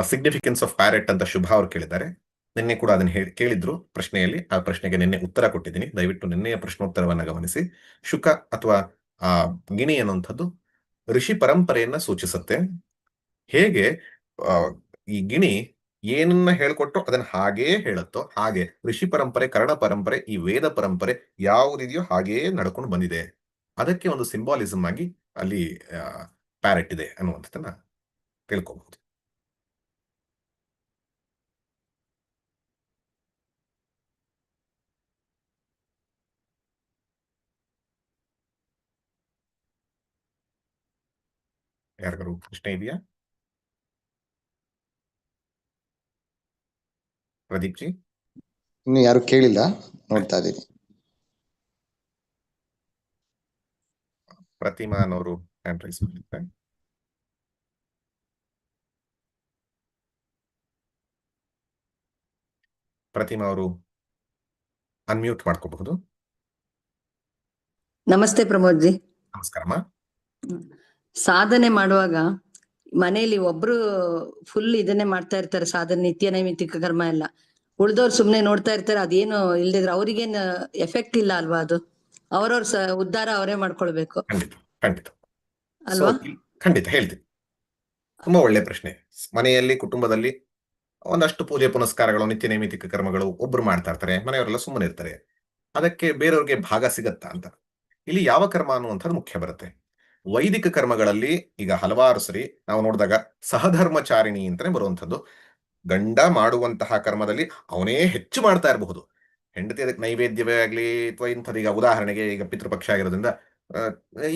Significance of parrot ಅಂತ ಶುಭ ಅವರು ಕೇಳಿದ್ದಾರೆ. ನಿನ್ನೆ ಕೂಡ ಅದನ್ನ ಕೇಳಿದ್ರು ಪ್ರಶ್ನೆಯಲ್ಲಿ. ಆ ಪ್ರಶ್ನೆಗೆ ನಿನ್ನೆ ಉತ್ತರ ಕೊಟ್ಟಿದ್ದೀನಿ. ದಯವಿಟ್ಟು ನಿನ್ನೆಯ ಪ್ರಶ್ನೋತ್ತರವನ್ನ ಗಮನಿಸಿ. ಶುಕ ಅಥವಾ ಆ ಗಿಣಿ ಅನ್ನುವಂಥದ್ದು ಋಷಿ ಪರಂಪರೆಯನ್ನ ಸೂಚಿಸುತ್ತೆ. ಹೇಗೆ ಆ, ಈ ಗಿಣಿ ಏನನ್ನ ಹೇಳ್ಕೊಟ್ಟು ಅದನ್ನ ಹಾಗೇ ಹೇಳುತ್ತೋ ಹಾಗೆ ಋಷಿ ಪರಂಪರೆ, ಕರ್ಣ ಪರಂಪರೆ, ಈ ವೇದ ಪರಂಪರೆ ಯಾವುದಿದೆಯೋ ಹಾಗೆಯೇ ನಡ್ಕೊಂಡು ಬಂದಿದೆ. ಅದಕ್ಕೆ ಒಂದು ಸಿಂಬಾಲಿಸಮ್ ಆಗಿ ಅಲ್ಲಿ ಪ್ಯಾರೆಟ್ ಇದೆ ಅನ್ನುವಂಥದ್ದನ್ನ ತಿಳ್ಕೋಬಹುದು. ಯಾರಿಗಾರು ಪ್ರಶ್ನೆ ಇದೆಯಾ? ಪ್ರದೀಪ್ ಜಿ ಇನ್ನು ಯಾರು ಕೇಳಿಲ್ಲ, ನೋಡ್ತಾ ಇದ್ದೀನಿ. ಪ್ರತಿಮಾನ್ ಅವರು ಹ್ಯಾಂಡ್ ರೈಸ್ ಮಾಡಿದ್ದಾರೆ. ಪ್ರತಿಮಾ ಅವರು ಅನ್ಮ್ಯೂಟ್ ಮಾಡ್ಕೋಬಹುದು. ನಮಸ್ತೆ ಪ್ರಮೋದ್ ಜಿ. ನಮಸ್ಕಾರಮ್ಮ. ಸಾಧನೆ ಮಾಡುವಾಗ ಮನೆಯಲ್ಲಿ ಒಬ್ರು ಫುಲ್ ಇದನ್ನೇ ಮಾಡ್ತಾ ಇರ್ತಾರೆ, ಸಾಧನೆ, ನಿತ್ಯ ನೈಮಿತ್ತಿಕ ಕರ್ಮ ಎಲ್ಲ. ಉಳ್ದವ್ರು ಸುಮ್ನೆ ನೋಡ್ತಾ ಇರ್ತಾರೆ, ಅದೇನು ಇಲ್ದಿದ್ರೆ ಅವ್ರಿಗೇನ್ ಎಫೆಕ್ಟ್ ಇಲ್ಲ ಅಲ್ವಾ? ಅದು ಅವ್ರವ್ರ ಉದ್ಧಾರ ಅವರೇ ಮಾಡ್ಕೊಳ್ಬೇಕು. ಖಂಡಿತ ಖಂಡಿತ ಅಲ್ವಾ? ಖಂಡಿತ ಹೇಳ್ತೀನಿ. ತುಂಬಾ ಒಳ್ಳೆ ಪ್ರಶ್ನೆ. ಮನೆಯಲ್ಲಿ, ಕುಟುಂಬದಲ್ಲಿ ಒಂದಷ್ಟು ಪೂಜೆ ಪುನಸ್ಕಾರಗಳು, ನಿತ್ಯ ನೈಮಿತ್ತಿಕ ಕರ್ಮಗಳು ಒಬ್ರು ಮಾಡ್ತಾ ಇರ್ತಾರೆ, ಮನೆಯವರೆಲ್ಲ ಸುಮ್ಮನೆ ಇರ್ತಾರೆ. ಅದಕ್ಕೆ ಬೇರೆಯವ್ರಿಗೆ ಭಾಗ ಸಿಗತ್ತಾ ಅಂತ. ಇಲ್ಲಿ ಯಾವ ಕರ್ಮ ಅನ್ನುವಂಥದ್ದು ಮುಖ್ಯ ಬರುತ್ತೆ. ವೈದಿಕ ಕರ್ಮಗಳಲ್ಲಿ ಈಗ ಹಲವಾರು ಸರಿ ನಾವು ನೋಡಿದಾಗ ಸಹಧರ್ಮಚಾರಿಣಿ ಅಂತಾನೆ ಬರುವಂಥದ್ದು. ಗಂಡ ಮಾಡುವಂತಹ ಕರ್ಮದಲ್ಲಿ ಅವನೇ ಹೆಚ್ಚು ಮಾಡ್ತಾ ಇರಬಹುದು. ಹೆಂಡತಿ ಅದಕ್ಕೆ ನೈವೇದ್ಯವೇ ಆಗ್ಲಿ ಅಥವಾ ಇಂಥದ್ದು, ಈಗ ಉದಾಹರಣೆಗೆ ಈಗ ಪಿತೃಪಕ್ಷ ಆಗಿರೋದ್ರಿಂದ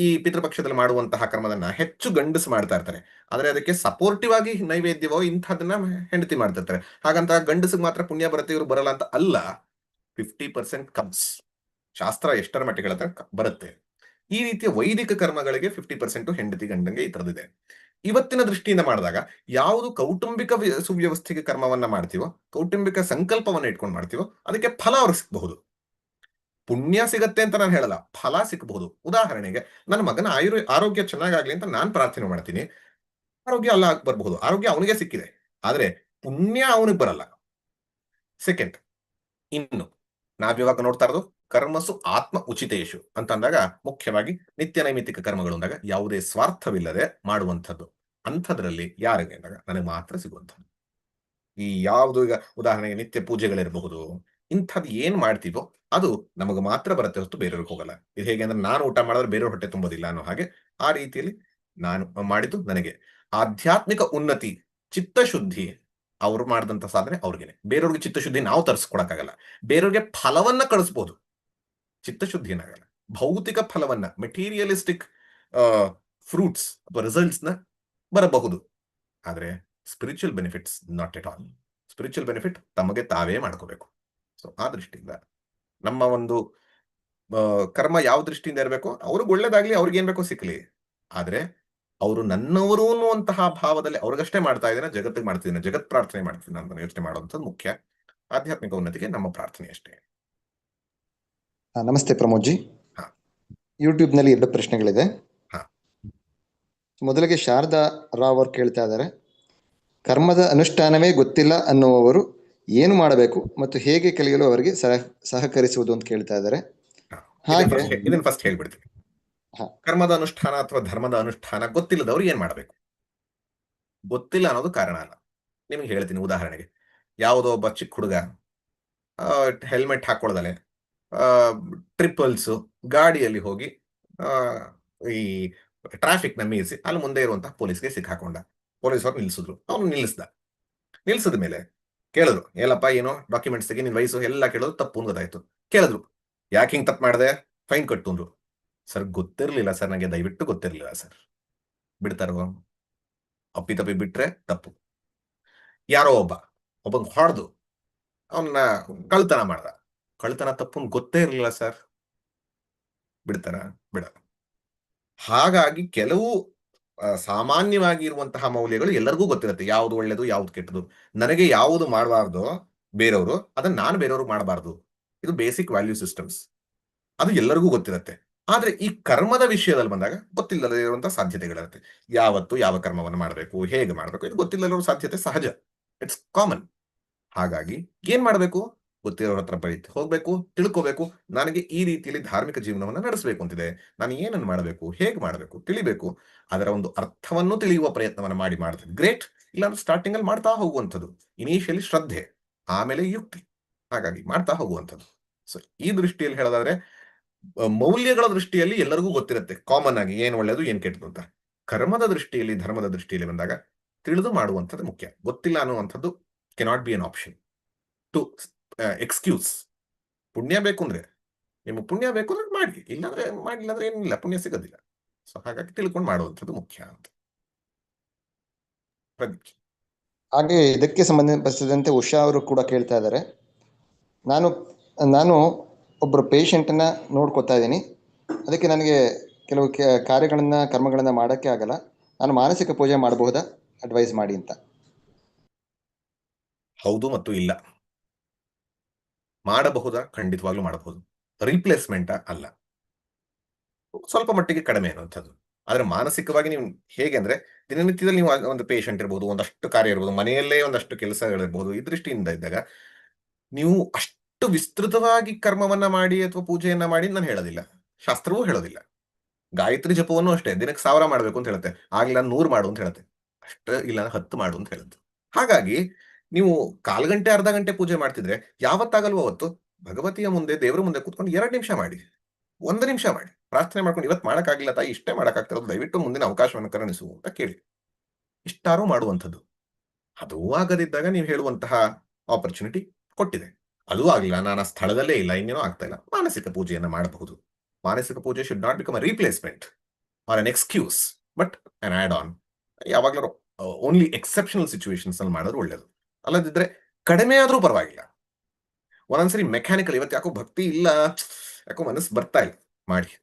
ಈ ಪಿತೃಪಕ್ಷದಲ್ಲಿ ಮಾಡುವಂತಹ ಕರ್ಮದನ್ನ ಹೆಚ್ಚು ಗಂಡಸು ಮಾಡ್ತಾ ಇರ್ತಾರೆ. ಆದ್ರೆ ಅದಕ್ಕೆ ಸಪೋರ್ಟಿವ್ ಆಗಿ ನೈವೇದ್ಯವೋ ಇಂಥದನ್ನ ಹೆಂಡತಿ ಮಾಡ್ತಿರ್ತಾರೆ. ಹಾಗಂತ ಗಂಡಸಿಗೆ ಮಾತ್ರ ಪುಣ್ಯ ಬರುತ್ತೆ, ಇವ್ರು ಬರಲ್ಲ ಅಂತ ಅಲ್ಲ. 50% ಕಮ್ಸ್. ಶಾಸ್ತ್ರ ಎಷ್ಟರ ಮಟ್ಟಿಗೆ ಹೇಳುತ್ತೆ ಬರುತ್ತೆ. ಈ ರೀತಿಯ ವೈದಿಕ ಕರ್ಮಗಳಿಗೆ 50% ಹೆಂಡತಿ ಗಂಡಂಗೆ ಈ ತರದಿದೆ. ಇವತ್ತಿನ ದೃಷ್ಟಿಯಿಂದ ಮಾಡಿದಾಗ ಯಾವುದು ಕೌಟುಂಬಿಕ ಸುವ್ಯವಸ್ಥೆಗೆ ಕರ್ಮವನ್ನ ಮಾಡ್ತೀವೋ, ಕೌಟುಂಬಿಕ ಸಂಕಲ್ಪವನ್ನ ಇಟ್ಕೊಂಡು ಮಾಡ್ತೀವೋ, ಅದಕ್ಕೆ ಫಲ ಅವ್ರಿಗೆ ಸಿಗಬಹುದು. ಪುಣ್ಯ ಸಿಗತ್ತೆ ಅಂತ ನಾನು ಹೇಳಲ್ಲ, ಫಲ ಸಿಗಬಹುದು. ಉದಾಹರಣೆಗೆ ನನ್ನ ಮಗನ ಆರೋಗ್ಯ ಚೆನ್ನಾಗಾಗ್ಲಿ ಅಂತ ನಾನು ಪ್ರಾರ್ಥನೆ ಮಾಡ್ತೀನಿ, ಆರೋಗ್ಯ ಅಲ್ಲ ಬರಬಹುದು, ಆರೋಗ್ಯ ಅವನಿಗೆ ಸಿಕ್ಕಿದೆ, ಆದ್ರೆ ಪುಣ್ಯ ಅವನಿಗೆ ಬರಲ್ಲ. ಸೆಕೆಂಡ್, ಇನ್ನು ನಾವಿವಾಗ ನೋಡ್ತಾ ಇರೋದು ಕರ್ಮಸು ಆತ್ಮ ಉಚಿತೇಶು ಅಂತ ಅಂದಾಗ ಮುಖ್ಯವಾಗಿ ನಿತ್ಯ ನೈಮಿತ್ತಿಕ ಕರ್ಮಗಳು ಅಂದಾಗ ಯಾವುದೇ ಸ್ವಾರ್ಥವಿಲ್ಲದೆ ಮಾಡುವಂಥದ್ದು. ಅಂಥದ್ರಲ್ಲಿ ಯಾರಿಗೆ ಅಂದಾಗ ನನಗೆ ಮಾತ್ರ ಸಿಗುವಂಥದ್ದು. ಈ ಯಾವುದು ಈಗ ಉದಾಹರಣೆಗೆ ನಿತ್ಯ ಪೂಜೆಗಳಿರಬಹುದು, ಇಂಥದ್ದು ಏನ್ ಮಾಡ್ತೀವೋ ಅದು ನಮಗೆ ಮಾತ್ರ ಬರುತ್ತೆ ಹೊರತು ಬೇರೆಯವ್ರಿಗೆ ಹೋಗಲ್ಲ. ಇದು ಹೇಗೆ ಅಂದ್ರೆ ನಾನು ಊಟ ಮಾಡಿದ್ರೆ ಬೇರೆಯವ್ರ ಹೊಟ್ಟೆ ತುಂಬೋದಿಲ್ಲ ಅನ್ನೋ ಹಾಗೆ ಆ ರೀತಿಯಲ್ಲಿ ನಾನು ಮಾಡಿದ್ದು ನನಗೆ ಆಧ್ಯಾತ್ಮಿಕ ಉನ್ನತಿ, ಚಿತ್ತಶುದ್ಧಿ ಅವ್ರು ಮಾಡಿದಂತ ಸಾಧನೆ ಅವ್ರಿಗೇನೆ. ಬೇರೆಯವ್ರಿಗೆ ಚಿತ್ತಶುದ್ಧಿ ನಾವು ತರಿಸ್ಕೊಡಕ್ಕಾಗಲ್ಲ. ಬೇರೆಯವ್ರಿಗೆ ಫಲವನ್ನ ಕಳಿಸ್ಬೋದು, ಚಿತ್ತಶುದ್ಧಿ ಏನಾಗಲ್ಲ. ಭೌತಿಕ ಫಲವನ್ನ, ಮೆಟೀರಿಯಲಿಸ್ಟಿಕ್ ಫ್ರೂಟ್ಸ್ ಅಥವಾ ರಿಸಲ್ಟ್ಸ್ ನ ಬರಬಹುದು, ಆದ್ರೆ spiritual benefits not at all. Spiritual benefit ತಮಗೆ ತಾವೇ ಮಾಡ್ಕೋಬೇಕು. ಸೊ ಆ ದೃಷ್ಟಿಯಿಂದ ನಮ್ಮ ಒಂದು ಕರ್ಮ ಯಾವ ದೃಷ್ಟಿಯಿಂದ ಇರಬೇಕು, ಅವ್ರಿಗೆ ಒಳ್ಳೇದಾಗ್ಲಿ, ಅವ್ರಿಗೆ ಏನ್ ಬೇಕೋ ಸಿಕ್ಲಿ, ಆದ್ರೆ ಅವರು ನನ್ನವರು ಅನ್ನುವಂತಹ ಭಾವದಲ್ಲಿ ಅವ್ರಿಗಷ್ಟೇ ಮಾಡ್ತಾ ಇದ್ದೇನೆ, ಜಗತ್ತಿಗೆ ಮಾಡ್ತಿದ್ದೇನೆ, ಜಗತ್ ಪ್ರಾರ್ಥನೆ ಮಾಡ್ತೀನಿ ಅಂತ ಯೋಚನೆ ಮಾಡುವಂಥದ್ದು ಮುಖ್ಯ. ಆಧ್ಯಾತ್ಮಿಕ ಉನ್ನತಿಗೆ ನಮ್ಮ ಪ್ರಾರ್ಥನೆ ಅಷ್ಟೇ. ನಮಸ್ತೆ ಪ್ರಮೋದ್ ಜಿ. ಯೂಟ್ಯೂಬ್ ನಲ್ಲಿ 2 ಪ್ರಶ್ನೆಗಳಿದೆ. ಮೊದಲಿಗೆ ಶಾರದಾ ರಾವ್ ಅವರು ಕೇಳ್ತಾ ಇದ್ದಾರೆ, ಕರ್ಮದ ಅನುಷ್ಠಾನವೇ ಗೊತ್ತಿಲ್ಲ ಅನ್ನುವವರು ಏನು ಮಾಡಬೇಕು ಮತ್ತು ಹೇಗೆ ಕಲಿಯಲು ಅವರಿಗೆ ಸಹಕರಿಸುವುದು ಅಂತ ಕೇಳ್ತಾ ಇದ್ದಾರೆ. ಇದನ್ನ ಫಸ್ಟ್ ಹೇಳ್ಬಿಡ್ತೀನಿ. ಕರ್ಮದ ಅನುಷ್ಠಾನ ಅಥವಾ ಧರ್ಮದ ಅನುಷ್ಠಾನ ಗೊತ್ತಿಲ್ಲದವ್ರು ಏನ್ ಮಾಡಬೇಕು? ಗೊತ್ತಿಲ್ಲ ಅನ್ನೋದು ಕಾರಣ ಅಲ್ಲ. ನಿಮ್ಗೆ ಹೇಳ್ತೀನಿ. ಉದಾಹರಣೆಗೆ ಯಾವುದೋ ಒಬ್ಬ ಚಿಕ್ಕ ಹುಡುಗ ಹೆಲ್ಮೆಟ್ ಹಾಕೊಳ್ಳದಲೆ ಟ್ರಿಪಲ್ಸ್ ಗಾಡಿಯಲ್ಲಿ ಹೋಗಿ ಈ ಟ್ರಾಫಿಕ್ ನ ಮೀರಿಸಿ ಅಲ್ಲಿ ಮುಂದೆ ಇರುವಂತಹ ಪೊಲೀಸ್ಗೆ ಸಿಕ್ಕಾಕೊಂಡ. ಪೊಲೀಸ್ ಅವ್ರು ನಿಲ್ಸಿದ್ರು, ಅವನು ನಿಲ್ಸಿದ ಮೇಲೆ ಕೇಳಿದ್ರು, ಏನಪ್ಪ ಏನೋ ಡಾಕ್ಯುಮೆಂಟ್ಸ್ ತೆಗಿ, ನಿನ್ ವಯಸ್ಸು ಎಲ್ಲ ಕೇಳೋದು, ತಪ್ಪು ಗೊತ್ತಾಯ್ತು. ಕೇಳಿದ್ರು, ಯಾಕೆ ಹಿಂಗ್ ತಪ್ಪು ಮಾಡಿದೆ, ಫೈನ್ ಕಟ್ಟುಂದ್ರು. ಸರ್ ಗೊತ್ತಿರ್ಲಿಲ್ಲ ಸರ್, ನನಗೆ ದಯವಿಟ್ಟು ಗೊತ್ತಿರ್ಲಿಲ್ಲ ಸರ್. ಬಿಡ್ತಾರೋ? ಅಪ್ಪಿತಪ್ಪಿ ಬಿಟ್ರೆ ತಪ್ಪು. ಯಾರೋ ಒಬ್ಬ ಹೊಡೆದು ಅವನ್ನ ಕಳ್ತನ ಮಾಡ್ದ, ಕಳ್ತನ ತಪ್ಪು ಗೊತ್ತೇ ಇರಲಿಲ್ಲ ಸರ್, ಬಿಡ್ತಾರ? ಬಿಡಲ್ಲ. ಹಾಗಾಗಿ ಕೆಲವು ಸಾಮಾನ್ಯವಾಗಿ ಇರುವಂತಹ ಮೌಲ್ಯಗಳು ಎಲ್ಲರಿಗೂ ಗೊತ್ತಿರುತ್ತೆ, ಯಾವುದು ಒಳ್ಳೇದು ಯಾವ್ದು ಕೆಟ್ಟದು. ನನಗೆ ಯಾವುದು ಮಾಡಬಾರ್ದು ಬೇರೆಯವರು, ಅದನ್ನ ನಾನು ಬೇರೆಯವ್ರಿಗೆ ಮಾಡಬಾರ್ದು. ಇದು ಬೇಸಿಕ್ ವ್ಯಾಲ್ಯೂ ಸಿಸ್ಟಮ್ಸ್, ಅದು ಎಲ್ಲರಿಗೂ ಗೊತ್ತಿರುತ್ತೆ. ಆದ್ರೆ ಈ ಕರ್ಮದ ವಿಷಯದಲ್ಲಿ ಬಂದಾಗ ಗೊತ್ತಿಲ್ಲದೆ ಇರುವಂತಹ ಸಾಧ್ಯತೆಗಳಿರುತ್ತೆ. ಯಾವತ್ತು ಯಾವ ಕರ್ಮವನ್ನು ಮಾಡಬೇಕು, ಹೇಗೆ ಮಾಡಬೇಕು, ಇದು ಗೊತ್ತಿಲ್ಲದಿರೋ ಸಾಧ್ಯತೆ ಸಹಜ. It's common. ಹಾಗಾಗಿ ಏನ್ ಮಾಡಬೇಕು? ಗೊತ್ತಿರೋರ ಹತ್ರ ಹೋಗ್ಬೇಕು, ತಿಳ್ಕೋಬೇಕು. ನನಗೆ ಈ ರೀತಿಯಲ್ಲಿ ಧಾರ್ಮಿಕ ಜೀವನವನ್ನು ನಡೆಸಬೇಕು ಅಂತಿದೆ. ನಾನು ಏನನ್ನು ಮಾಡಬೇಕು, ಹೇಗೆ ಮಾಡಬೇಕು, ತಿಳಿಬೇಕು. ಅದರ ಒಂದು ಅರ್ಥವನ್ನು ತಿಳಿಯುವ ಪ್ರಯತ್ನವನ್ನು ಮಾಡ್ತೀನಿ. ಗ್ರೇಟ್. ಇಲ್ಲಾಂದ್ರೆ ಸ್ಟಾರ್ಟಿಂಗ್ ಅಲ್ಲಿ ಮಾಡ್ತಾ ಹೋಗುವಂಥದ್ದು. ಇನಿಷಿಯಲಿ ಶ್ರದ್ಧೆ, ಆಮೇಲೆ ಯುಕ್ತಿ. ಹಾಗಾಗಿ ಮಾಡ್ತಾ ಹೋಗುವಂಥದ್ದು. ಸೊ ಈ ದೃಷ್ಟಿಯಲ್ಲಿ ಹೇಳೋದಾದ್ರೆ ಮೌಲ್ಯಗಳ ದೃಷ್ಟಿಯಲ್ಲಿ ಎಲ್ಲರಿಗೂ ಗೊತ್ತಿರುತ್ತೆ ಕಾಮನ್ ಆಗಿ ಏನ್ ಒಳ್ಳೇದು ಏನ್ ಕೆಟ್ಟದು ಅಂತ. ಕರ್ಮದ ದೃಷ್ಟಿಯಲ್ಲಿ, ಧರ್ಮದ ದೃಷ್ಟಿಯಲ್ಲಿ ಬಂದಾಗ ತಿಳಿದು ಮಾಡುವಂಥದ್ದು ಮುಖ್ಯ. ಗೊತ್ತಿಲ್ಲ ಅನ್ನುವಂಥದ್ದು cannot be an option two excuse. ಪುಣ್ಯ ಬೇಕು ಅಂದ್ರೆ, ನಿಮಗೆ ಪುಣ್ಯ ಬೇಕು ಅಂದ್ರೆ ಮಾಡಿ, ಇಲ್ಲಾಂದ್ರೆ ಮಾಡಿಲ್ಲ ಅಂದ್ರೆ ಏನಿಲ್ಲ, ಪುಣ್ಯ ಸಿಗೋದಿಲ್ಲ. ಸೊ ಹಾಗಾಗಿ ತಿಳ್ಕೊಂಡು ಮಾಡುವಂಥದ್ದು ಮುಖ್ಯ ಅಂತ. ಪ್ರದೀಪ್. ಹಾಗೆ ಇದಕ್ಕೆ ಸಂಬಂಧಿಸಿದಂತೆ ಉಷಾ ಅವರು ಕೂಡ ಕೇಳ್ತಾ ಇದ್ದಾರೆ, ನಾನು ಒಬ್ಬರು ಪೇಷಂಟನ್ನು ನೋಡ್ಕೊತಾ ಇದ್ದೀನಿ. ಅದಕ್ಕೆ ನನಗೆ ಕೆಲವು ಕಾರ್ಯಗಳನ್ನು ಕರ್ಮಗಳನ್ನು ಮಾಡೋಕ್ಕೆ ಆಗಲ್ಲ. ನಾನು ಮಾನಸಿಕ ಪೂಜೆ ಮಾಡಬಹುದಾ? ಅಡ್ವೈಸ್ ಮಾಡಿ ಅಂತ. ಹೌದು ಮತ್ತು ಇಲ್ಲ. ಮಾಡಬಹುದಾ? ಖಂಡಿತವಾಗ್ಲೂ ಮಾಡಬಹುದು. ರೀಪ್ಲೇಸ್ಮೆಂಟ್ ಅಲ್ಲ, ಸ್ವಲ್ಪ ಮಟ್ಟಿಗೆ ಕಡಿಮೆ ಅನ್ನುವಂಥದ್ದು. ಆದ್ರೆ ಮಾನಸಿಕವಾಗಿ ನೀವು ಹೇಗೆ ಅಂದ್ರೆ, ದಿನನಿತ್ಯದಲ್ಲಿ ನೀವು ಒಂದು ಪೇಷಂಟ್ ಇರ್ಬೋದು, ಒಂದಷ್ಟು ಕಾರ್ಯ ಇರ್ಬೋದು, ಮನೆಯಲ್ಲೇ ಒಂದಷ್ಟು ಕೆಲಸಗಳಿರ್ಬೋದು, ಈ ದೃಷ್ಟಿಯಿಂದ ಇದ್ದಾಗ ನೀವು ಅಷ್ಟು ವಿಸ್ತೃತವಾಗಿ ಕರ್ಮವನ್ನ ಮಾಡಿ ಅಥವಾ ಪೂಜೆಯನ್ನ ಮಾಡಿ ನಾನು ಹೇಳೋದಿಲ್ಲ, ಶಾಸ್ತ್ರವೂ ಹೇಳೋದಿಲ್ಲ. ಗಾಯತ್ರಿ ಜಪವನ್ನು ಅಷ್ಟೇ ದಿನಕ್ಕೆ 1000 ಮಾಡಬೇಕು ಅಂತ ಹೇಳುತ್ತೆ, ಆಗ್ಲಿಲ್ಲ 100 ಮಾಡು ಅಂತ ಹೇಳುತ್ತೆ, ಅಷ್ಟು ಇಲ್ಲ 10 ಮಾಡು ಅಂತ ಹೇಳುತ್ತೆ. ಹಾಗಾಗಿ ನೀವು 1/4 ಗಂಟೆ ಅರ್ಧ ಗಂಟೆ ಪೂಜೆ ಮಾಡ್ತಿದ್ರೆ ಯಾವತ್ತಾಗಲ್ವೋ ಅವತ್ತು ಭಗವತಿಯ ಮುಂದೆ, ದೇವರ ಮುಂದೆ ಕೂತ್ಕೊಂಡು 2 ನಿಮಿಷ ಮಾಡಿ, 1 ನಿಮಿಷ ಮಾಡಿ, ಪ್ರಾರ್ಥನೆ ಮಾಡ್ಕೊಂಡು ಇವತ್ತು ಮಾಡಕ್ಕಾಗಿಲ್ಲ ತಾಯಿ, ಇಷ್ಟೇ ಮಾಡಕ್ಕಾಗ್ತಿರೋದು, ದಯವಿಟ್ಟು ಮುಂದಿನ ಅವಕಾಶವನ್ನು ಕರುಣಿಸು ಅಂತ ಕೇಳಿ. ಇಷ್ಟಾರು ಮಾಡುವಂಥದ್ದು. ಅದು ಆಗದಿದ್ದಾಗ ನೀವು ಹೇಳುವಂತಹ ಆಪರ್ಚುನಿಟಿ ಕೊಟ್ಟಿದೆ. ಅದು ಆಗ್ಲಿಲ್ಲ, ನಾನು ಆ ಸ್ಥಳದಲ್ಲೇ ಇಲ್ಲ, ಇನ್ನೇನೋ ಆಗ್ತಾ ಇಲ್ಲ, ಮಾನಸಿಕ ಪೂಜೆಯನ್ನ ಮಾಡಬಹುದು. ಮಾನಸಿಕ ಪೂಜೆ should not become a replacement or an excuse, but an add on. ಯಾವಾಗ್ಲೂ ಓನ್ಲಿ ಎಕ್ಸೆಪ್ಷನಲ್ ಸಿಚುವೇಶನ್ಸ್ ಅಲ್ಲಿ ಮಾಡೋದು ಒಳ್ಳೇದು. ಅಲ್ಲದಿದ್ರೆ ಕಡಿಮೆ ಆದ್ರೂ ಪರವಾಗಿಲ್ಲ. ಒಂದೊಂದ್ಸರಿ ಮೆಕ್ಯಾನಿಕಲ್, ಇವತ್ತು ಯಾಕೋ ಭಕ್ತಿ ಇಲ್ಲ, ಯಾಕೋ ಮನಸ್ಸು ಬರ್ತಾ ಇಲ್ಲ, ಮಾಡಿ.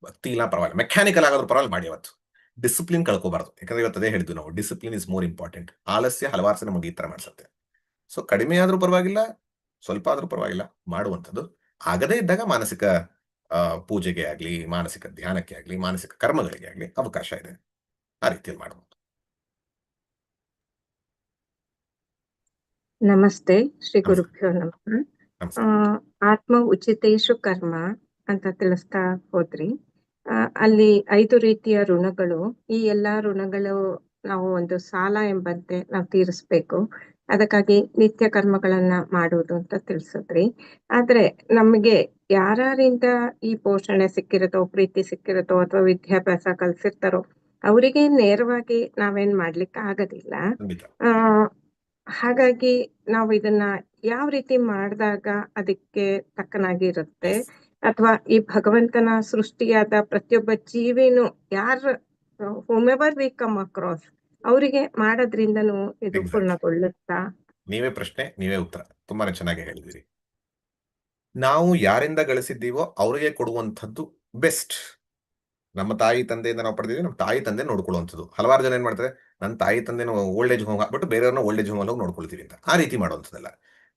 ಭಕ್ತಿ ಇಲ್ಲ ಪರವಾಗಿಲ್ಲ, ಮೆಕ್ಯಾನಿಕಲ್ ಆಗೋದ್ರ ಪರವಾಗಿಲ್ಲ ಮಾಡಿ. ಅವತ್ತು ಡಿಸಿಪ್ಲಿನ್ ಕಳ್ಕೋಬಾರ್ದು. ಯಾಕಂದ್ರೆ ಇವತ್ತು ಅದೇ ಹೇಳಿದ್ವಿ ನಾವು, ಡಿಸಿಪ್ಲಿನ್ ಇಸ್ ಮೋರ್ ಇಂಪಾರ್ಟೆಂಟ್. ಆಲಸ್ಯ ಹಲವಾರು ಸಲ ನಮಗೆ ಈ ತರ ಮಾಡಿಸುತ್ತೆ. ಸೊ ಕಡಿಮೆ ಆದ್ರೂ ಪರವಾಗಿಲ್ಲ, ಸ್ವಲ್ಪ ಆದ್ರೂ ಪರವಾಗಿಲ್ಲ ಮಾಡುವಂಥದ್ದು. ಆಗದೇ ಇದ್ದಾಗ ಮಾನಸಿಕ ಪೂಜೆಗೆ ಆಗ್ಲಿ, ಮಾನಸಿಕ ಧ್ಯಾನಕ್ಕೆ ಆಗ್ಲಿ, ಮಾನಸಿಕ ಕರ್ಮಗಳಿಗೆ ಆಗ್ಲಿ ಅವಕಾಶ ಇದೆ. ಆ ರೀತಿಯಲ್ಲಿ ಮಾಡಬಹುದು. ನಮಸ್ತೆ, ಶ್ರೀ ನಮಸ್ತೆ. ಗುರುಭ್ಯೋ ನಮಃ. ನಮಸ್ತೆ. ಆತ್ಮ ಉಚಿತೇಶು ಕರ್ಮ ಅಂತ ತಿಳಿಸ್ತಾ ಹೋದ್ರಿ. ಅಲ್ಲಿ 5 ರೀತಿಯ ಋಣಗಳು, ಈ ಎಲ್ಲಾ ಋಣಗಳು ನಾವು ಒಂದು ಸಾಲ ಎಂಬಂತೆ ನಾವು ತೀರಿಸ್ಬೇಕು, ಅದಕ್ಕಾಗಿ ನಿತ್ಯ ಕರ್ಮಗಳನ್ನ ಮಾಡುವುದು ಅಂತ ತಿಳಿಸಿದ್ರಿ. ಆದ್ರೆ ನಮಗೆ ಯಾರಿಂದ ಈ ಪೋಷಣೆ ಸಿಕ್ಕಿರುತ್ತೋ, ಪ್ರೀತಿ ಸಿಕ್ಕಿರುತ್ತೋ, ಅಥವಾ ವಿದ್ಯಾಭ್ಯಾಸ ಕಲ್ಸಿರ್ತಾರೋ ಅವರಿಗೆ ನೇರವಾಗಿ ನಾವೇನ್ ಮಾಡ್ಲಿಕ್ಕೆ ಆಗೋದಿಲ್ಲ. ಖಂಡಿತ. ಹಾಗಾಗಿ ನಾವು ಇದನ್ನ ಯಾವ ರೀತಿ ಮಾಡಿದಾಗ ಅದಕ್ಕೆ ತಕ್ಕನಾಗಿ ಇರುತ್ತೆ, ಅಥವಾ ಈ ಭಗವಂತನ ಸೃಷ್ಟಿಯಾದ ಪ್ರತಿಯೊಬ್ಬ ಜೀವಿನೂ whomever we come across ಅವರಿಗೆ ಮಾಡೋದ್ರಿಂದನೂ ಇದು Exactly. ಪೂರ್ಣಗೊಳ್ಳುತ್ತಾ? ನೀವೇ ಪ್ರಶ್ನೆ, ನೀವೇ ಉತ್ತರ. ತುಂಬಾನೇ ಚೆನ್ನಾಗಿ ಹೇಳಿದಿರಿ. ನಾವು ಯಾರಿಂದ ಗಳಿಸಿದ್ದೀವೋ ಅವರಿಗೆ ಕೊಡುವಂಥದ್ದು ಬೆಸ್ಟ್. ನಮ್ಮ ತಾಯಿ ತಂದೆಯಿಂದ ನಾವು ಪಡೆದಿದ್ದೀವಿ, ನಮ್ಮ ತಾಯಿ ತಂದೆ ನೋಡ್ಕೊಳ್ಳುವಂಥದ್ದು. ಹಲವಾರು ಜನ ಏನ್ ಮಾಡ್ತಾರೆ, ನನ್ನ ತಾಯಿ ತಂದೆ ಓಲ್ಡ್ ಏಜ್ ಹೋಮ್ ಹಾಕ್ಬಿಟ್ಟು ಬೇರೆಯವ್ರನ್ನ ಓಲ್ಡ್ ಏಜ್ ಹೋಮ್ ಹೋಗಿ ನೋಡ್ಕೊಳ್ತೀವಿ ಅಂತ. ಆ ರೀತಿ ಮಾಡುವಂಥದ್ದಲ್ಲ.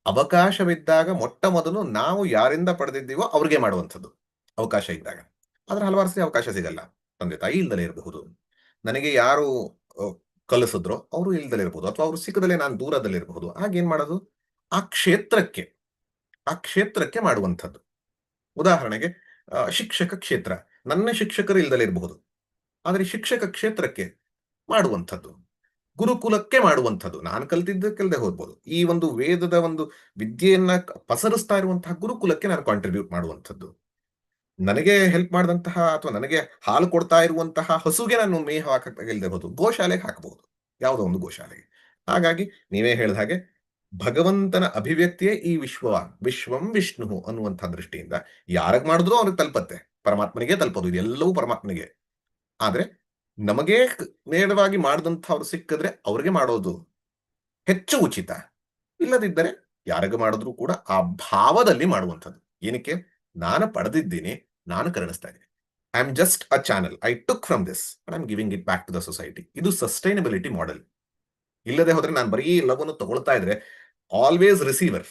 ಅವಕಾಶವಿದ್ದಾಗ ಮೊಟ್ಟ ಮೊದಲು ನಾವು ಯಾರಿಂದ ಪಡೆದಿದ್ದೀವೋ ಅವ್ರಿಗೆ ಮಾಡುವಂಥದ್ದು, ಅವಕಾಶ ಇದ್ದಾಗ. ಆದ್ರೆ ಹಲವಾರು ಸರಿ ಅವಕಾಶ ಸಿಗಲ್ಲ. ತಂದೆ ತಾಯಿ ಇಲ್ದಲೇ ಇರಬಹುದು, ನನಗೆ ಯಾರು ಕಲಿಸಿದ್ರೋ ಅವರು ಇಲ್ದಲೇ ಇರಬಹುದು, ಅಥವಾ ಅವರು ಸಿಕ್ಕದಲ್ಲೇ ನಾನು ದೂರದಲ್ಲಿರಬಹುದು. ಆಗೇನ್ ಮಾಡೋದು, ಆ ಕ್ಷೇತ್ರಕ್ಕೆ ಮಾಡುವಂಥದ್ದು. ಉದಾಹರಣೆಗೆ ಶಿಕ್ಷಕ ಕ್ಷೇತ್ರ, ನನ್ನ ಶಿಕ್ಷಕರು ಇಲ್ದಲೇ ಇರಬಹುದು, ಆದ್ರೆ ಶಿಕ್ಷಕ ಕ್ಷೇತ್ರಕ್ಕೆ ಮಾಡುವಂಥದ್ದು, ಗುರುಕುಲಕ್ಕೆ ಮಾಡುವಂಥದ್ದು. ನಾನು ಕಲ್ತಿದ್ದಕ್ಕಿಲ್ಲದೆ ಹೋಗ್ಬೋದು, ಈ ಒಂದು ವೇದದ ಒಂದು ವಿದ್ಯೆಯನ್ನ ಪಸರಿಸ್ತಾ ಇರುವಂತಹ ಗುರುಕುಲಕ್ಕೆ ನಾನು ಕಾಂಟ್ರಿಬ್ಯೂಟ್ ಮಾಡುವಂಥದ್ದು. ನನಗೆ ಹೆಲ್ಪ್ ಮಾಡಿದಂತಹ ಅಥವಾ ನನಗೆ ಹಾಲು ಕೊಡ್ತಾ ಇರುವಂತಹ ಹಸುಗೆ ನಾನು ಮೇಹ ಹಾಕಲ್ದೆ ಹೋದು ಗೋಶಾಲೆಗೆ ಹಾಕಬಹುದು, ಯಾವುದೋ ಒಂದು ಗೋಶಾಲೆಗೆ. ಹಾಗಾಗಿ ನೀವೇ ಹೇಳಿದ ಹಾಗೆ ಭಗವಂತನ ಅಭಿವ್ಯಕ್ತಿಯೇ ಈ ವಿಶ್ವಂ ವಿಷ್ಣು ಅನ್ನುವಂತಹ ದೃಷ್ಟಿಯಿಂದ ಯಾರಿಗೆ ಮಾಡಿದ್ರು ಅವ್ರಿಗೆ ತಲುಪತ್ತೆ, ಪರಮಾತ್ಮನಿಗೆ ತಲುಪೋದು. ಇದೆಲ್ಲವೂ ಪರಮಾತ್ಮನಿಗೆ. ಆದ್ರೆ ನಮಗೆ ನೇರವಾಗಿ ಮಾಡಿದಂಥವ್ರು ಸಿಕ್ಕಿದ್ರೆ ಅವ್ರಿಗೆ ಮಾಡೋದು ಹೆಚ್ಚು ಉಚಿತ. ಇಲ್ಲದಿದ್ದರೆ ಯಾರಿಗೆ ಮಾಡಿದ್ರು ಕೂಡ ಆ ಭಾವದಲ್ಲಿ ಮಾಡುವಂಥದ್ದು. ಏನಕ್ಕೆ, ನಾನು ಪಡೆದಿದ್ದೀನಿ, ನಾನು ಕರುಣಿಸ್ತಾ ಇದ್ದೀನಿ. I am just a channel, I took from this I am giving it back to the society. ಇದು ಸಸ್ಟೈನಬಿಲಿಟಿ ಮಾಡೆಲ್. ಇಲ್ಲದೆ ಹೋದ್ರೆ ನಾನು ಬರೀ ಎಲ್ಲವನ್ನು ತಗೊಳ್ತಾ ಇದ್ರೆ always receiver,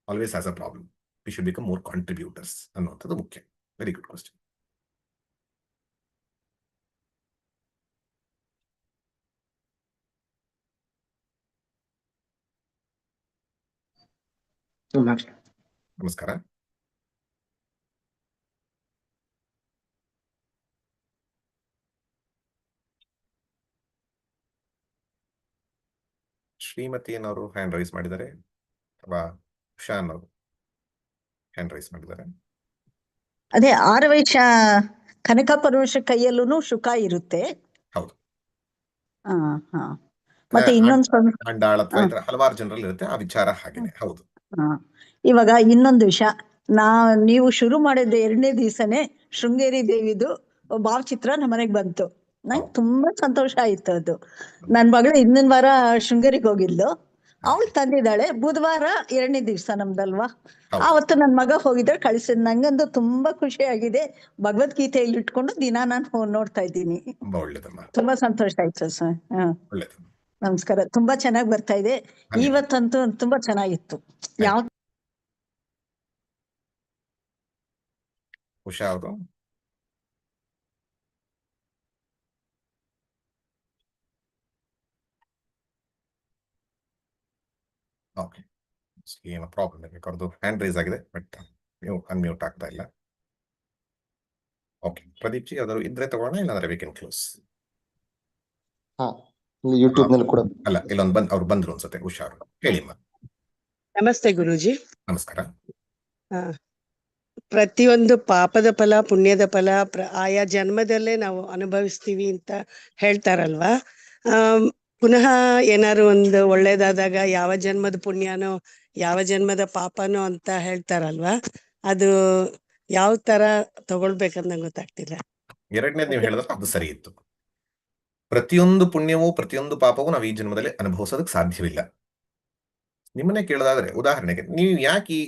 always has a problem. We should become more contributors ಅನ್ನುವಂಥದ್ದು ಮುಖ್ಯ. Very good question. ನಮಸ್ಕಾರ. ಶ್ರೀಮತಿ ಅನ್ನೋರು ಹ್ಯಾಂಡ್ ರೈಸ್ ಮಾಡಿದ್ದಾರೆ ಅಥವಾ ಉಷಾ ಅನ್ನೋರು ಹ್ಯಾಂಡ್ ರೈಸ್ ಮಾಡಿದ್ದಾರೆ. ಅದೇ ಆರವೈಶ ಕನಕ ಪರಮೇಶ್ವರ ಕೈಯಲ್ಲೂ ಶುಕ ಇರುತ್ತೆ. ಹೌದು. ಹಾ ಹಾ ಮತ್ತೆ ಇನ್ನೊಂದು ಅಂಡಾಳತ್ವ ಈ ತರ ಹಲವಾರು ಜನರಲ್ಲಿ ಇರುತ್ತೆ ಆ ವಿಚಾರ ಹಾಗೇನೆ. ಹೌದು. ಇವಾಗ ಇನ್ನೊಂದು ವಿಷಯ, ನೀವು ಶುರು ಮಾಡಿದ 2ನೇ ದಿವಸನೇ ಶೃಂಗೇರಿ ದೇವಿದು ಭಾವಚಿತ್ರ ನಮ್ಮನೆಗೆ ಬಂತು. ನಂಗೆ ತುಂಬಾ ಸಂತೋಷ ಆಯ್ತು ಅದು. ನನ್ ಮಗಳು ಹಿಂದಿನ ವಾರ ಶೃಂಗೇರಿಗೆ ಹೋಗಿದ್ಲು, ಅವಳು ತಂದಿದ್ದಾಳೆ. ಬುಧವಾರ 2ನೇ ದಿವ್ಸ ನಮ್ದಲ್ವಾ, ಆವತ್ತು ನನ್ ಮಗ ಹೋಗಿದ್ರೆ ಕಳಿಸಿದ್. ನಂಗಂದು ತುಂಬಾ ಖುಷಿ ಆಗಿದೆ. ಭಗವದ್ಗೀತೆಯಲ್ಲಿ ಇಟ್ಕೊಂಡು ದಿನ ನಾನು ನೋಡ್ತಾ ಇದ್ದೀನಿ. ತುಂಬಾ ಸಂತೋಷ ಆಯ್ತು ಸರ್. ನಮಸ್ಕಾರ. ತುಂಬಾ ಚೆನ್ನಾಗಿ ಬರ್ತಾ ಇದೆ. ಇವತ್ತಂತೂ ತುಂಬಾ ಚೆನ್ನಾಗಿತ್ತು. ಯಾವ ಉಷಾ ಅವರು ಓಕೆ, ಏನೋ ಪ್ರಾಬ್ಲಮ್ ಇರಬೇಕು. ಅವ್ರದ್ದು ಹ್ಯಾಂಡ್ ರೈಸ್ ಆಗಿದೆ ಬಟ್ ನೀವು ಅನ್ಮ್ಯೂಟ್ ಆಗ್ತಾ ಇಲ್ಲ. ಓಕೆ, ಪ್ರದೀಪ್ ಜಿ ಯಾವ್ದಾದ್ರು ಇದ್ರೆ ತಗೋಣ, ಇಲ್ಲಾಂದ್ರೆ ವಿ ಕ್ಯಾನ್ ಕ್ಲೋಸ್. ಯೂಟ್ಯೂಬ್ ನಲ್ಲಿ ಕೂಡ ಅಲ್ಲ, ಇಲ್ಲೊಂದು ಅವ್ರು ಬಂದ್ರು ಅನ್ಸುತ್ತೆ. ಉಷಾ ಅವರು ಹೇಳಿಮ್ಮ. ನಮಸ್ತೆ ಗುರೂಜಿ. ನಮಸ್ಕಾರ. ಪ್ರತಿಯೊಂದು ಪಾಪದ ಫಲ ಪುಣ್ಯದ ಫಲ ಆಯಾ ಜನ್ಮದಲ್ಲೇ ನಾವು ಅನುಭವಿಸ್ತೀವಿ ಅಂತ ಹೇಳ್ತಾರಲ್ವಾ. ಪುನಃ ಏನಾದ್ರು ಒಂದು ಒಳ್ಳೇದಾದಾಗ ಯಾವ ಜನ್ಮದ ಪುಣ್ಯನೋ ಯಾವ ಜನ್ಮದ ಪಾಪನೋ ಅಂತ ಹೇಳ್ತಾರಲ್ವಾ. ಅದು ಯಾವ ತರ ತಗೊಳ್ಬೇಕಂತ ನಂಗೆ ಗೊತ್ತಾಗ್ತಿಲ್ಲ. ಎರಡನೇದು ನೀವು ಹೇಳಿದ್ರೆ ಅದು ಸರಿ ಇತ್ತು. ಪ್ರತಿಯೊಂದು ಪುಣ್ಯವೂ ಪ್ರತಿಯೊಂದು ಪಾಪವೂ ನಾವು ಈ ಜನ್ಮದಲ್ಲಿ ಅನುಭವಿಸೋದಕ್ಕೆ ಸಾಧ್ಯವಿಲ್ಲ. ನಿಮ್ಮನ್ನೇ ಕೇಳೋದಾದ್ರೆ, ಉದಾಹರಣೆಗೆ ನೀವು ಯಾಕೆ ಈ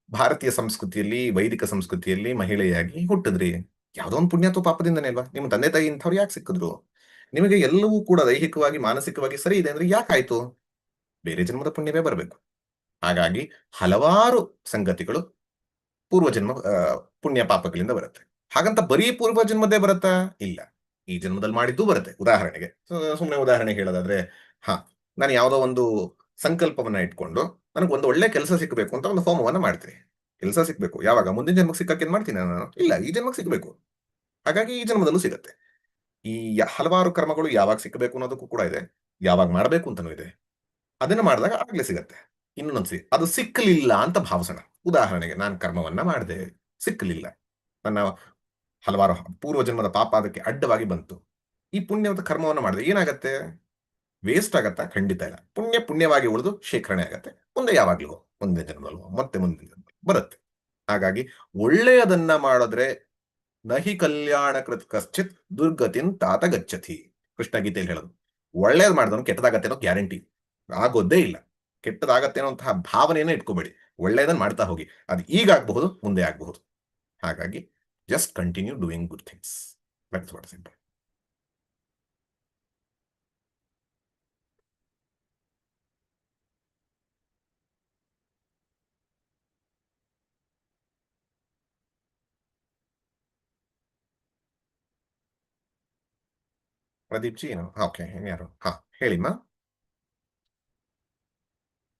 ಭಾರತೀಯ ಸಂಸ್ಕೃತಿಯಲ್ಲಿ, ವೈದಿಕ ಸಂಸ್ಕೃತಿಯಲ್ಲಿ ಮಹಿಳೆಯಾಗಿ ಹುಟ್ಟಿದ್ರಿ? ಯಾವುದೋ ಒಂದು ಪುಣ್ಯ ಅಥವಾ ಪಾಪದಿಂದನೇ ಅಲ್ವಾ? ನಿಮ್ಮ ತಂದೆ ತಾಯಿ ಇಂಥವ್ರು ಯಾಕೆ ಸಿಕ್ಕಿದ್ರು? ನಿಮಗೆ ಎಲ್ಲವೂ ಕೂಡ ದೈಹಿಕವಾಗಿ ಮಾನಸಿಕವಾಗಿ ಸರಿ ಇದೆ ಅಂದ್ರೆ ಯಾಕಾಯ್ತು? ಬೇರೆ ಜನ್ಮದ ಪುಣ್ಯವೇ ಬರಬೇಕು. ಹಾಗಾಗಿ ಹಲವಾರು ಸಂಗತಿಗಳು ಪೂರ್ವಜನ್ಮ ಪುಣ್ಯ ಪಾಪಗಳಿಂದ ಬರುತ್ತೆ. ಹಾಗಂತ ಬರೀ ಪೂರ್ವ ಜನ್ಮದೇ ಬರುತ್ತಾ? ಇಲ್ಲ, ಈ ಜನ್ಮದಲ್ಲಿ ಮಾಡಿದ್ದು ಬರುತ್ತೆ. ಉದಾಹರಣೆಗೆ ಸುಮ್ಮನೆ ಉದಾಹರಣೆ ಹೇಳೋದಾದ್ರೆ, ನಾನು ಯಾವುದೋ ಒಂದು ಸಂಕಲ್ಪವನ್ನ ಇಟ್ಕೊಂಡು ನನಗೆ ಒಂದು ಒಳ್ಳೆ ಕೆಲಸ ಸಿಕ್ಕಬೇಕು ಅಂತ ಒಂದು ಹೋಮವನ್ನ ಮಾಡ್ತೀನಿ. ಕೆಲಸ ಸಿಕ್ಬೇಕು ಯಾವಾಗ? ಮುಂದಿನ ಜನ್ಮಕ್ಕೆ ಸಿಕ್ಕಕ್ಕೆ ಏನ್ ಮಾಡ್ತೀನಿ ನಾನು? ಇಲ್ಲ, ಈ ಜನ್ಮಕ್ಕೆ ಸಿಗ್ಬೇಕು. ಹಾಗಾಗಿ ಈ ಜನ್ಮದಲ್ಲೂ ಸಿಗತ್ತೆ. ಈ ಹಲವಾರು ಕರ್ಮಗಳು ಯಾವಾಗ ಸಿಕ್ಕಬೇಕು ಅನ್ನೋದಕ್ಕೂ ಕೂಡ ಇದೆ, ಯಾವಾಗ ಮಾಡಬೇಕು ಅಂತನೂ ಇದೆ. ಅದನ್ನ ಮಾಡಿದಾಗ ಆಗ್ಲೇ ಸಿಗತ್ತೆ. ಇನ್ನೊಂದ್ಸಿ ಅದು ಸಿಕ್ಕಲಿಲ್ಲ ಅಂತ ಭಾವಿಸೋಣ. ಉದಾಹರಣೆಗೆ ನಾನು ಕರ್ಮವನ್ನ ಮಾಡಿದೆ, ಸಿಕ್ಕಲಿಲ್ಲ, ನನ್ನ ಹಲವಾರು ಪೂರ್ವ ಜನ್ಮದ ಪಾಪ ಅದಕ್ಕೆ ಅಡ್ಡವಾಗಿ ಬಂತು. ಈ ಪುಣ್ಯದ ಕರ್ಮವನ್ನ ಮಾಡಿದೆ, ಏನಾಗತ್ತೆ? ವೇಸ್ಟ್ ಆಗತ್ತಾ? ಖಂಡಿತ ಇಲ್ಲ. ಪುಣ್ಯವಾಗಿ ಉಳಿದು ಶೇಖರಣೆ ಆಗತ್ತೆ. ಮುಂದೆ ಯಾವಾಗ್ಲೂ ಮುಂದಿನ ಜನ್ಮದಲ್ವೋ ಮತ್ತೆ ಮುಂದಿನ ಜನ್ಮ ಬರುತ್ತೆ. ಹಾಗಾಗಿ ಒಳ್ಳೆಯದನ್ನ ಮಾಡಿದ್ರೆ ನಹಿ ಕಲ್ಯಾಣ ಕೃತ್ ಕಶ್ಚಿತ್ ದುರ್ಗತಿನ್ ತಾತ ಗಚ್ಚತಿ. ಕೃಷ್ಣ ಗೀತೆಯಲ್ಲಿ ಹೇಳೋದು. ಒಳ್ಳೇದ್ ಮಾಡಿದವನು ಕೆಟ್ಟದಾಗತ್ತೆ ಅನ್ನೋ ಗ್ಯಾರಂಟಿ ಆಗೋದೇ ಇಲ್ಲ. ಕೆಟ್ಟದಾಗತ್ತೆ ಅನ್ನೋಂತಹ ಭಾವನೆಯನ್ನ ಇಟ್ಕೋಬೇಡಿ. ಒಳ್ಳೇದನ್ನ ಮಾಡ್ತಾ ಹೋಗಿ. ಅದು ಈಗ ಆಗಬಹುದು, ಮುಂದೆ ಆಗಬಹುದು. ಹಾಗಾಗಿ just continue doing good things. That's what simple. Pradeep G ಏನು? ಓಕೆ, ಯಾರು? ಹೇಳಿಮ್ಮ.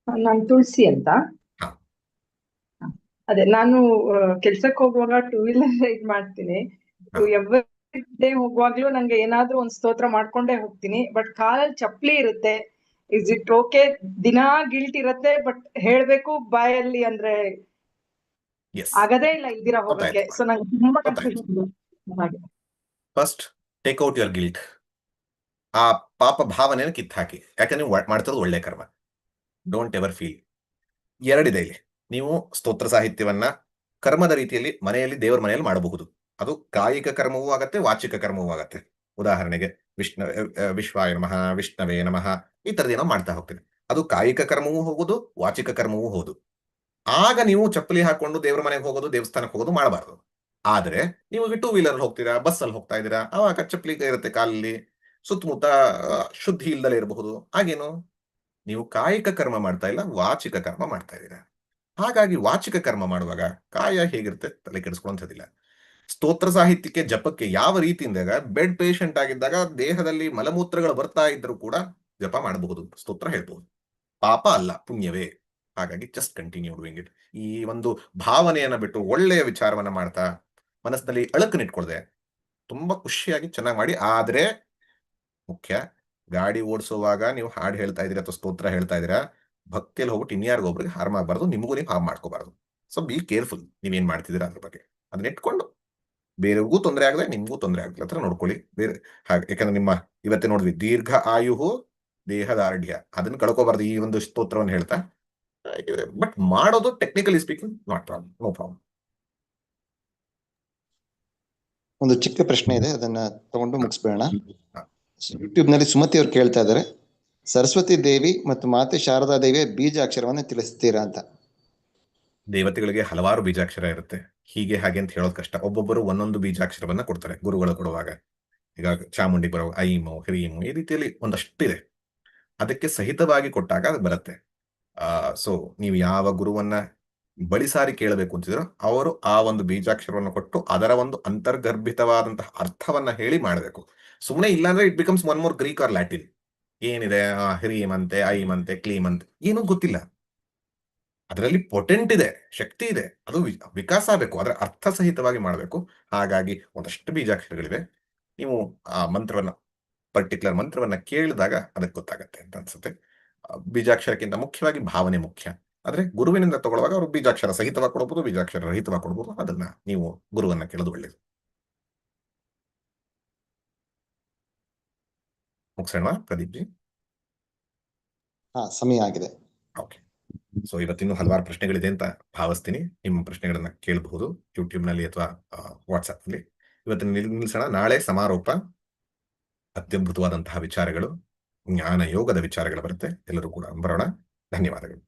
ನಾನು ತುಳಸಿ ಅಂತ. ಅದೇ ನಾನು ಕೆಲ್ಸಕ್ಕೆ ಹೋಗುವಾಗ 2 ವೀಲರ್ ರೈಡ್ ಮಾಡ್ತೀನಿ. ಎವ್ರಿ ಡೇ ಹೋಗುವಾಗ್ಲೂ ನಂಗೆ ಏನಾದ್ರೂ ಒಂದ್ ಸ್ತೋತ್ರ ಮಾಡ್ಕೊಂಡೇ ಹೋಗ್ತೀನಿ. ಬಟ್ ಕಾಲಲ್ಲಿ ಚಪ್ಲಿ ಇರುತ್ತೆ. Is it okay? ದಿನಾ ಗಿಲ್ಟ್ ಇರುತ್ತೆ, ಬಟ್ ಹೇಳ್ಬೇಕು ಬಾಯಲ್ಲಿ ಅಂದ್ರೆ ಆಗದೇ ಇಲ್ಲ ಇಲ್ದಿರ ಹೋಗಕ್ಕೆ. ಸೊ ನಂಗೆ ತುಂಬಾ ಹಾಗೆ. First take out your guilt. ಆ ಪಾಪ ಭಾವನೆಯನ್ನು ಕಿತ್ತು ಹಾಕಿ. ಯಾಕಂದ್ರೆ ನೀವು ಮಾಡ್ತಿರೋದು ಒಳ್ಳೆ ಕರ್ಮ. Don't ever feel. ಎರಡಿದೆ ಇಲ್ಲಿ. ನೀವು ಸ್ತೋತ್ರ ಸಾಹಿತ್ಯವನ್ನ ಕರ್ಮದ ರೀತಿಯಲ್ಲಿ ಮನೆಯಲ್ಲಿ, ದೇವರ ಮನೆಯಲ್ಲಿ ಮಾಡಬಹುದು. ಅದು ಕಾಯಿಕ ಕರ್ಮವೂ ಆಗತ್ತೆ, ವಾಚಿಕ ಕರ್ಮವೂ ಆಗತ್ತೆ. ಉದಾಹರಣೆಗೆ ವಿಶ್ವಾಯ ನಮಃ, ವಿಷ್ಣವೇ ನಮಃ, ಈ ತರದೇನೋ ಮಾಡ್ತಾ ಹೋಗ್ತೀನಿ. ಅದು ಕಾಯಿಕ ಕರ್ಮವೂ ಹೋಗುದು, ವಾಚಿಕ ಕರ್ಮವೂ ಹೌದು. ಆಗ ನೀವು ಚಪ್ಪಲಿ ಹಾಕೊಂಡು ದೇವರ ಮನೆಗೆ ಹೋಗೋದು, ದೇವಸ್ಥಾನಕ್ಕೆ ಹೋಗೋದು ಮಾಡಬಾರ್ದು. ಆದ್ರೆ ನೀವು 2 ವೀಲರ್ ಹೋಗ್ತೀರಾ, ಬಸ್ ಅಲ್ಲಿ ಹೋಗ್ತಾ ಇದ್ದೀರಾ, ಅವಾಗ ಚಪ್ಪಲಿ ಇರುತ್ತೆ ಕಾಲಲ್ಲಿ, ಸುತ್ತಮುತ್ತ ಶುದ್ಧಿ ಇಲ್ದಲೇ ಇರಬಹುದು. ಹಾಗೇನು ನೀವು ಕಾಯಿಕ ಕರ್ಮ ಮಾಡ್ತಾ ಇಲ್ಲ, ವಾಚಿಕ ಕರ್ಮ ಮಾಡ್ತಾ ಇದ್ದೀರಾ. ಹಾಗಾಗಿ ವಾಚಿಕ ಕರ್ಮ ಮಾಡುವಾಗ ಕಾಯ ಹೇಗಿರುತ್ತೆ ತಲೆ ಕೆಡಿಸ್ಕೊಳ್ಳೋಂಥದ್ದಿಲ್ಲ. ಸ್ತೋತ್ರ ಸಾಹಿತ್ಯಕ್ಕೆ ಜಪಕ್ಕೆ ಯಾವ ರೀತಿಯಿಂದಾಗ ಬೆಡ್ ಪೇಷಂಟ್ ಆಗಿದ್ದಾಗ ದೇಹದಲ್ಲಿ ಮಲಮೂತ್ರಗಳು ಬರ್ತಾ ಇದ್ರೂ ಕೂಡ ಜಪ ಮಾಡಬಹುದು, ಸ್ತೋತ್ರ ಹೇಳ್ಬಹುದು. ಪಾಪ ಅಲ್ಲ, ಪುಣ್ಯವೇ. ಹಾಗಾಗಿ ಜಸ್ಟ್ ಕಂಟಿನ್ಯೂ ಡೂಯಿಂಗ್ ಇಟ್. ಈ ಒಂದು ಭಾವನೆಯನ್ನ ಬಿಟ್ಟು ಒಳ್ಳೆಯ ವಿಚಾರವನ್ನ ಮಾಡ್ತಾ ಮನಸ್ಸಿನಲ್ಲಿ ಅಳಕನಿಟ್ಕೊಳ್ದೆ ತುಂಬಾ ಖುಷಿಯಾಗಿ ಚೆನ್ನಾಗಿ ಮಾಡಿ. ಆದ್ರೆ ಮುಖ್ಯ, ಗಾಡಿ ಓಡಿಸುವಾಗ ನೀವು ಹಾಡು ಹೇಳ್ತಾ ಇದೀರಾ ಅಥವಾ ಸ್ತೋತ್ರ ಹೇಳ್ತಾ ಇದೀರಾ, ಭಕ್ತಿಯಲ್ಲಿ ಹೋಗ್ಬಿಟ್ಟು ಇನ್ಯಾರಿಗೊಬ್ರಿಗೆ ಹಾರ್ಮ್ ಆಗಬಾರ್ದು, ನಿಮಗೂ ನೀವು ಹಾರ್ಮ್ ಮಾಡ್ಕೋಬಾರ್ದು. ಸೊ ಬಿ ಕೇರ್ಫುಲ್ ನೀವೇನ್ ಮಾಡ್ತಿದ್ದೀರಾ ಅದ್ರ ಬಗ್ಗೆ. ಅದನ್ನ ಇಟ್ಕೊಂಡು ಬೇರೆಯವ್ರಿಗೂ ತೊಂದರೆ ಆಗದೆ ನಿಮ್ಗೂ ತೊಂದರೆ ಆಗಲ್ಲ ಹತ್ರ ನೋಡ್ಕೊಳ್ಳಿ. ಬೇರೆ ಹಾಗೆ, ಯಾಕಂದ್ರೆ ನಿಮ್ಮ ಇವತ್ತೇ ನೋಡಿದ್ವಿ, ದೀರ್ಘ ಆಯುಹು ದೇಹದಾರ್ಢ್ಯ, ಅದನ್ನ ಕಳ್ಕೋಬಾರ್ದು ಈ ಒಂದು ಸ್ತೋತ್ರವನ್ನು ಹೇಳ್ತಾ. ಬಟ್ ಮಾಡೋದು technically speaking not problem, no problem. ಒಂದು ಚಿಕ್ಕ ಪ್ರಶ್ನೆ ಇದೆ, ಅದನ್ನ ತಗೊಂಡು ಮುಗಿಸ್ಬೇಡ. ಯೂಟ್ಯೂಬ್ ನಲ್ಲಿ ಸುಮತಿ ಅವ್ರು ಕೇಳ್ತಾ ಇದ್ದಾರೆ, ಸರಸ್ವತಿ ದೇವಿ ಮತ್ತು ಮಾತೆ ಶಾರದಾ ದೇವಿಯ ಬೀಜಾಕ್ಷರವನ್ನ ತಿಳಿಸ್ತೀರಾ ಅಂತ. ದೇವತೆಗಳಿಗೆ ಹಲವಾರು ಬೀಜಾಕ್ಷರ ಇರುತ್ತೆ, ಹೀಗೆ ಹಾಗೆ ಅಂತ ಹೇಳೋದು ಕಷ್ಟ. ಒಬ್ಬೊಬ್ಬರು ಒಂದೊಂದು ಬೀಜಾಕ್ಷರವನ್ನ ಕೊಡ್ತಾರೆ ಗುರುಗಳು ಕೊಡುವಾಗ. ಈಗ ಚಾಮುಂಡಿ ಬರೋ ಐಮು ಹ್ರೀಮು ಈ ರೀತಿಯಲ್ಲಿ ಒಂದಷ್ಟಿದೆ, ಅದಕ್ಕೆ ಸಹಿತವಾಗಿ ಕೊಟ್ಟಾಗ ಅದು ಬರುತ್ತೆ. ಸೊ ನೀವು ಯಾವ ಗುರುವನ್ನ ಬಳಿ ಸಾರಿ ಕೇಳಬೇಕು ಅಂತಿದ್ರು ಅವರು ಆ ಒಂದು ಬೀಜಾಕ್ಷರವನ್ನು ಕೊಟ್ಟು ಅದರ ಒಂದು ಅಂತರ್ಗರ್ಭಿತವಾದಂತಹ ಅರ್ಥವನ್ನ ಹೇಳಿ ಮಾಡಬೇಕು. ಸುಮ್ಮನೆ ಇಲ್ಲಾಂದ್ರೆ it becomes one more Greek or Latin. ಏನಿದೆ ಹ್ರೀಮ್ ಅಂತೆ ಐಮ್ ಅಂತೆ ಕ್ಲೀಮ್ ಅಂತೆ ಏನೂ ಗೊತ್ತಿಲ್ಲ. ಅದರಲ್ಲಿ ಪೊಟೆಂಟ್ ಇದೆ, ಶಕ್ತಿ ಇದೆ, ಅದು ವಿಕಾಸ ಆಗಬೇಕು, ಅದರ ಅರ್ಥ ಸಹಿತವಾಗಿ ಮಾಡಬೇಕು. ಹಾಗಾಗಿ ಒಂದಷ್ಟು ಬೀಜಾಕ್ಷರಗಳಿವೆ. ನೀವು ಆ ಮಂತ್ರವನ್ನ ಪರ್ಟಿಕ್ಯುಲರ್ ಮಂತ್ರವನ್ನ ಕೇಳಿದಾಗ ಅದಕ್ಕೆ ಗೊತ್ತಾಗತ್ತೆ ಅಂತ ಅನ್ಸುತ್ತೆ. ಬೀಜಾಕ್ಷರಕ್ಕಿಂತ ಮುಖ್ಯವಾಗಿ ಭಾವನೆ ಮುಖ್ಯ. ಆದ್ರೆ ಗುರುವಿನಿಂದ ತಗೊಳ್ಳುವಾಗ ಅವರು ಬೀಜಾಕ್ಷರ ಸಹಿತವಾಗಿ ಕೊಡಬಹುದು, ಬೀಜಾಕ್ಷರ ರಹಿತವಾಗಿ ಕೊಡಬಹುದು. ಅದನ್ನ ನೀವು ಗುರುವನ್ನ ಕೇಳೋದು ಒಳ್ಳೇದು. ಮುಗಿಸೋಣ ಪ್ರದೀಪ್ ಜಿ? ಸಮಯ ಆಗಿದೆ. ಓಕೆ. ಸೊ ಇವತ್ತಿನ್ನೂ ಹಲವಾರು ಪ್ರಶ್ನೆಗಳಿದೆ ಅಂತ ಭಾವಿಸ್ತೀನಿ. ನಿಮ್ಮ ಪ್ರಶ್ನೆಗಳನ್ನ ಕೇಳಬಹುದು ಯೂಟ್ಯೂಬ್ ನಲ್ಲಿ ಅಥವಾ ವಾಟ್ಸ್ಆಪ್ ನಲ್ಲಿ. ಇವತ್ತಿನ ನಿಲ್ಲಿಸೋಣ. ನಾಳೆ ಸಮಾರೋಪ, ಅತ್ಯದ್ಭುತವಾದಂತಹ ವಿಚಾರಗಳು, ಜ್ಞಾನ ಯೋಗದ ವಿಚಾರಗಳು ಬರುತ್ತೆ. ಎಲ್ಲರೂ ಕೂಡ ಬರೋಣ. ಧನ್ಯವಾದಗಳು.